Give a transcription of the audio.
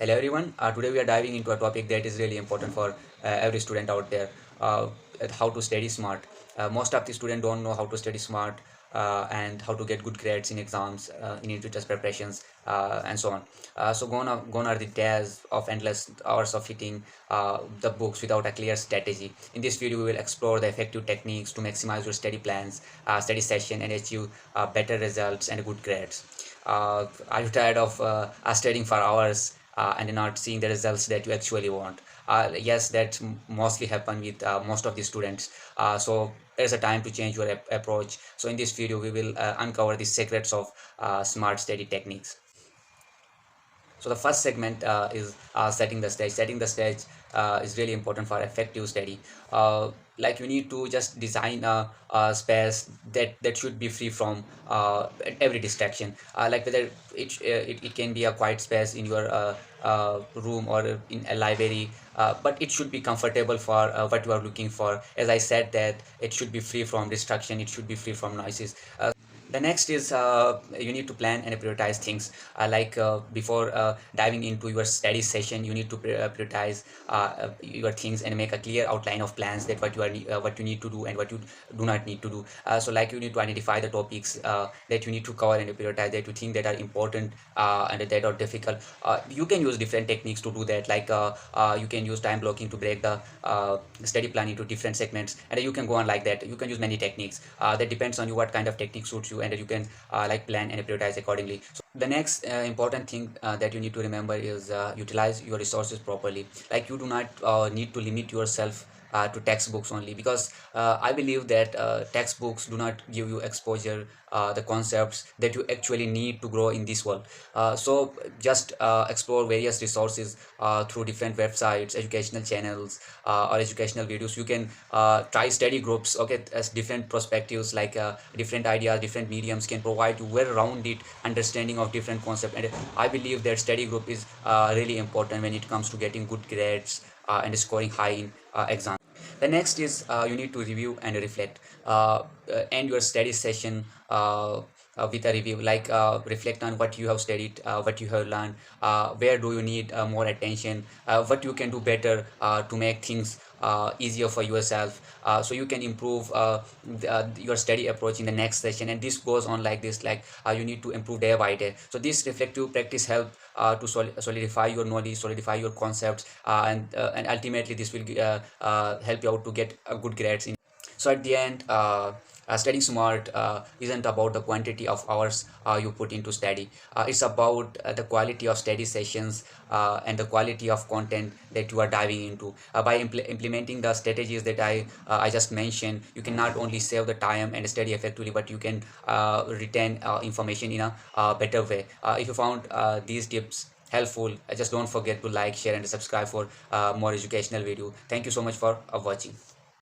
Hello everyone. Today we are diving into a topic that is really important for every student out there. How to study smart. Most of the students don't know how to study smart and how to get good grades in exams, in interview preparations, and so on. So gone are the days of endless hours of hitting the books without a clear strategy. In this video, we will explore the effective techniques to maximize your study plans, study session, and achieve better results and good grades. Are you tired of studying for hours and not seeing the results that you actually want? Yes, that mostly happen with most of the students. So there's a time to change your approach. So in this video, we will uncover the secrets of smart study techniques. So the first segment is setting the stage. Setting the stage is really important for effective study. Like you need to just design a space that should be free from every distraction. Like whether it can be a quiet space in your room or in a library, but it should be comfortable for what you are looking for. As I said, that it should be free from distraction. It should be free from noises. The next is you need to plan and prioritize things. Before diving into your study session, you need to prioritize your things and make a clear outline of plans, that what you need to do and what you do not need to do. So like you need to identify the topics that you need to cover and prioritize, that you think that are important and that are difficult. You can use different techniques to do that. You can use time blocking to break the study plan into different segments, and you can go on like that. You can use many techniques. That depends on you what kind of technique suits you, and you can plan and prioritize accordingly. So the next important thing that you need to remember is utilize your resources properly. Like you do not need to limit yourself to textbooks only, because I believe that textbooks do not give you exposure the concepts that you actually need to grow in this world. So just explore various resources through different websites, educational channels, or educational videos. You can try study groups, okay, as different perspectives, different ideas, different mediums can provide you well-rounded understanding of different concepts. And I believe that study group is really important when it comes to getting good grades and scoring high in exams. The next is you need to review and reflect. End your study session with a review, reflect on what you have studied, what you have learned, where do you need more attention, what you can do better to make things easier for yourself, so you can improve your study approach in the next session. And this goes on like this, you need to improve day by day. So this reflective practice help to solidify your knowledge, solidify your concepts, and ultimately this will help you out to get good grades in. So at the end, studying smart isn't about the quantity of hours you put into study. It's about the quality of study sessions and the quality of content that you are diving into. By implementing the strategies that I just mentioned, you can not only save the time and study effectively, but you can retain information in a better way. If you found these tips helpful, just don't forget to like, share, and subscribe for more educational video. Thank you so much for watching.